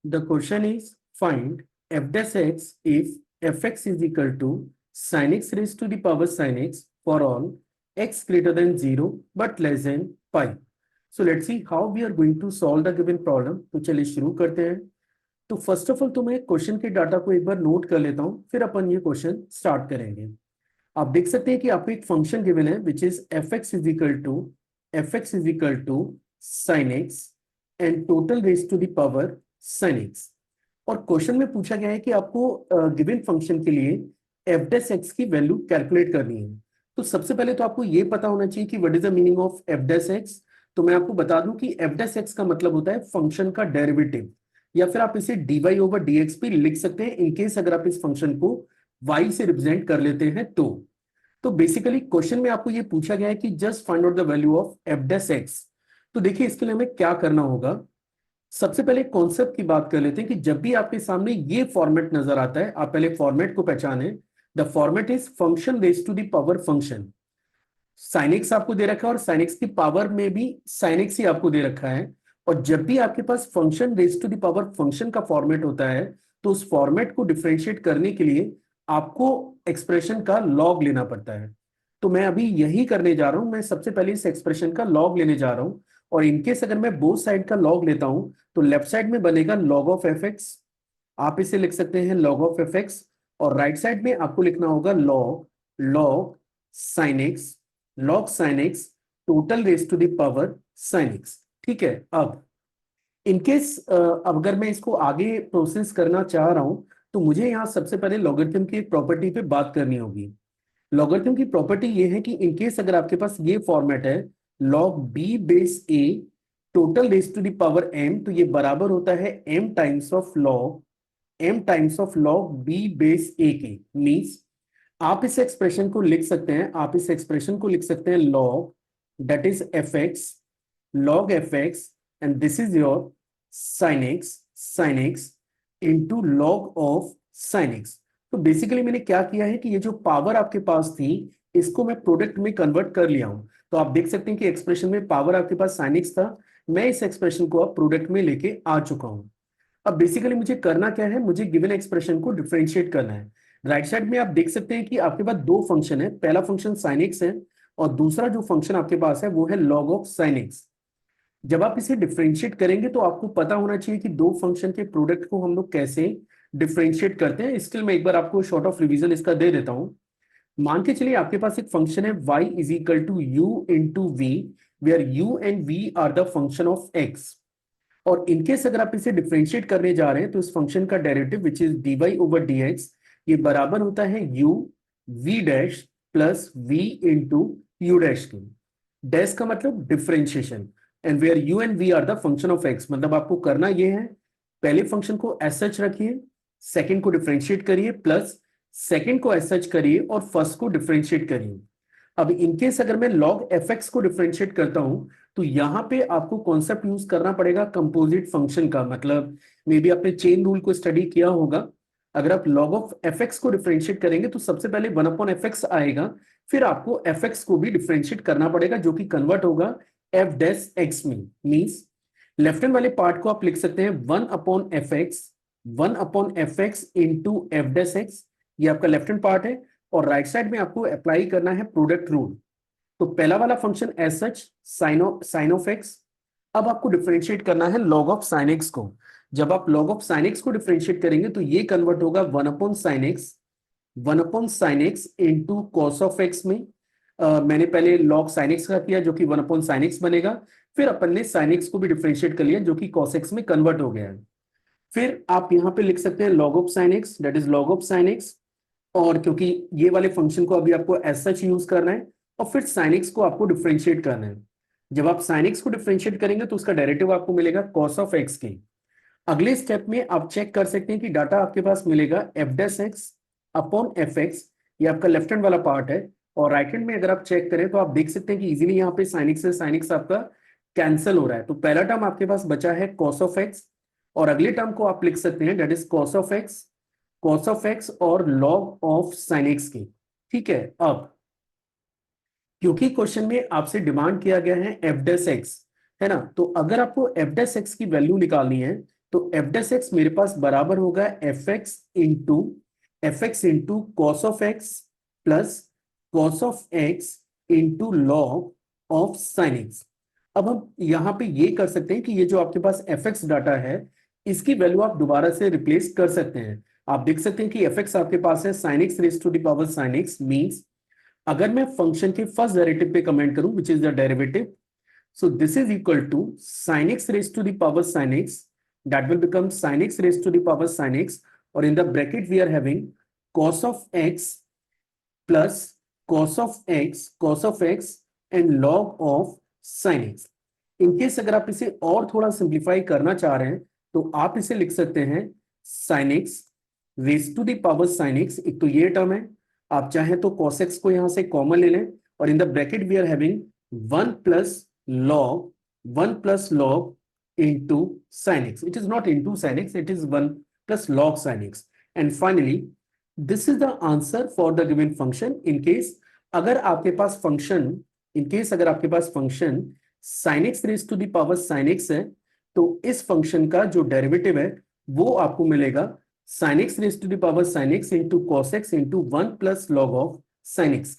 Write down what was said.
The question is find f dash x if fx is equal to sin x raised to the power sin x for all x greater than 0 but less than pi. So let's see how we are going to solve the given problem. तो चलिए शुरू करते हैं. तो first of all तो मैं question के data को एक बार नोट कर लेता हूं, फिर अपन ये क्वेश्चन स्टार्ट करेंगे. आप देख सकते हैं कि आपको एक फंक्शन गिवन है which is fx is equal to sin x and total raise to the power sin x. और क्वेश्चन में पूछा गया है कि आपको गिवन फंक्शन के लिए f डैश x की वैल्यू कैलकुलेट करनी है. तो सबसे पहले तो आपको ये पता होना चाहिए कि what is the meaning of f dash x. तो मैं आपको बता दूं कि f डैश x का मतलब होता है फंक्शन का डेरिवेटिव, या फिर आप इसे dy ओवर dx भी लिख सकते हैं इनकेस अगर आप इस फंक्शन को y से रिप्रेजेंट कर लेते हैं तो बेसिकली क्वेश्चन में आपको ये पूछा गया है कि just find out the value of f dash x. तो देखिए इसके लिए हमें क्या करना होगा. सबसे पहले कॉन्सेप्ट की बात कर लेते हैं कि जब भी आपके सामने ये फॉर्मेट नजर आता है, आप पहले फॉर्मेट को पहचाने. The format is function raise to the power function. Sine x आपको दे रखा है और साइन एक्स की पावर में भी साइन एक्स ही आपको दे रखा है. और जब भी आपके पास function raise to the power function का फॉर्मेट होता है तो उस फॉर्मेट को डिफरेंशिएट करने के लिए आपको एक्सप्रेशन का लॉग लेना पड़ता है. तो मैं अभी यही करने जा रहा हूं. मैं सबसे पहले इस एक्सप्रेशन का लॉग लेने जा रहा हूं, और इनकेस अगर मैं बोथ साइड का लॉग लेता हूं तो लेफ्ट साइड में बनेगा log ऑफ एफ एक्स. आप इसे लिख सकते हैं log ऑफ एफ एक्स, और राइट साइड में आपको लिखना होगा log sin x total raise to the power sin x. ठीक है. अब इनकेस अगर मैं इसको आगे प्रोसेस करना चाह रहा हूं तो मुझे यहाँ सबसे पहले लॉगरिथम की एक प्रॉपर्टी पे बात करनी होगी. लॉगरिथम की प्रॉपर्टी ये है कि इनकेस अगर आपके पास ये फॉर्मेट है log b base a total raise to the power m, तो ये बराबर होता है m times of log b base a के. मींस आप इस एक्सप्रेशन को लिख सकते हैं log that is fx log fx and this is your sin x into log of sin x. तो बेसिकली मैंने क्या किया है कि ये जो पावर आपके पास थी इसको मैं प्रोडक्ट में कन्वर्ट कर लिया हूं. तो आप देख सकते हैं कि एक्सप्रेशन में पावर आपके पास sin x था, मैं इस एक्सप्रेशन को अब प्रोडक्ट में लेके आ चुका हूं. अब बेसिकली मुझे करना क्या है, मुझे गिवन एक्सप्रेशन को डिफरेंशिएट करना है. राइट साइड में आप देख सकते हैं कि आपके पास दो फंक्शन है. पहला फंक्शन sin x है और दूसरा जो फंक्शन आपके पास है वो है log ऑफ sin x. जब आप इसे डिफरेंशिएट करेंगे तो आपको पता होना चाहिए कि दो फंक्शन के प्रोडक्ट को हम लोग कैसे डिफरेंशिएट करते हैं. स्टिल मैं एक बार आपको शॉर्ट ऑफ रिवीजन इसका दे देता हूं. मान के चलिए आपके पास एक फंक्शन है y is equal to u into v, where u and v are the function of x. और इनकेस अगर आप इसे डिफरेंशिएट करने जा रहे हैं तो इस फंक्शन का derivative which is dy over dx ये बराबर होता है u v dash plus v into u dash की. डैश का मतलब differentiation, and where u and v are the function of x. मतलब आपको करना ये है, पहले फंक्शन को एज सच रखिए, सेकंड को डिफरेंशिएट करिए, प्लस सेकंड को एज सच करिए और फर्स्ट को डिफरेंशिएट करिए. अब इनकेस अगर मैं log fx को डिफरेंशिएट करता हूं तो यहां पे आपको कॉन्सेप्ट यूज करना पड़ेगा कंपोजिट फंक्शन का. मतलब मे बी आपने चेन रूल को स्टडी किया होगा. अगर आप log ऑफ fx को डिफरेंशिएट करेंगे तो सबसे पहले 1 अपॉन fx आएगा, फिर आपको fx को भी डिफरेंशिएट करना पड़ेगा जो कि कन्वर्ट होगा f डैश x में. मींस लेफ्ट हैंड वाले पार्ट को आप लिख सकते हैं 1 upon fx into f dash x. ये आपका लेफ्ट हैंड पार्ट है, और राइट साइड में आपको अप्लाई करना है प्रोडक्ट रूल. तो पहला वाला function as such sine of x. अब आपको डिफरेंशिएट करना है log ऑफ साइन एक्स को. जब आप log ऑफ साइन एक्स को डिफरेंशिएट करेंगे तो ये कन्वर्ट होगा 1 upon sine x into cos of x में. मैंने पहले log साइन एक्स का किया जो कि 1 अपॉन साइन एक्स बनेगा, फिर अपन ने साइन एक्स को भी डिफरेंशिएट कर लिया जो कि कॉस एक्स में कन्वर्ट हो गया है. फिर आप यहाँ पे लिख सकते हैं log of sine x that is log of sine x, और क्योंकि ये वाले फंक्शन को अभी आपको एज सच यूज करना है, और फिर sin x को आपको डिफरेंशिएट करना है. जब आप sin x को डिफरेंशिएट करेंगे तो उसका डेरिवेटिव आपको मिलेगा cos ऑफ x के. अगले स्टेप में आप चेक कर सकते हैं कि डाटा आपके पास मिलेगा f dash x upon fx. ये आपका लेफ्ट हैंड वाला पार्ट है, और राइट हैंड में अगर आप चेक करें तो आप देख सकते हैं कि इजीली यहाँ पे sin x से sin x आपका कैंसिल हो रहा है. तो पहला टर्म आपके पास बचा है cos ऑफ x, और अगले टर्म को आप लिख सकते हैं that is cos of x और log ऑफ sin x की. ठीक है. अब क्योंकि क्वेश्चन में आपसे डिमांड किया गया है f डैश x, है ना, तो अगर आपको f डैश x की वैल्यू निकालनी है तो एफ डैश एक्स मेरे पास बराबर होगा F x into cos of x plus cos of x into log of sine x. अब हम यहां पे ये कर सकते हैं कि ये जो आपके पास एफ एक्स डाटा है इसकी वैल्यू आप दोबारा से रिप्लेस कर सकते हैं। आप देख सकते हैं कि एफ एक्स आपके पास है sine x raise to the power sine x, means अगर मैं फंक्शन के फर्स्ट डेरिवेटिव पे कमेंट करूं which is the derivative, so this is equal to sin x raised to the power sin x, that will become sin x raised to the power sin x, or in the bracket we are having cos of x plus cos of x and log of sin x। In case अगर आप इसे और थोड़ा simplify करना चाह रहे हैं तो आप इसे लिख सकते हैं sin x raise to the power sin x, एक तो ये टर्म है, आप चाहें तो cos x को यहां से कॉमन ले लें, और in the bracket we are having 1 plus log into sin x. It is not into sin x, it is 1 plus log sin x. And finally, this is the answer for the given function in case अगर आपके पास function sin x raised to the power sin x है, तो इस function का जो derivative है वो आपको मिलेगा sin x raised to the power sin x into cos x into 1 plus log of sin x।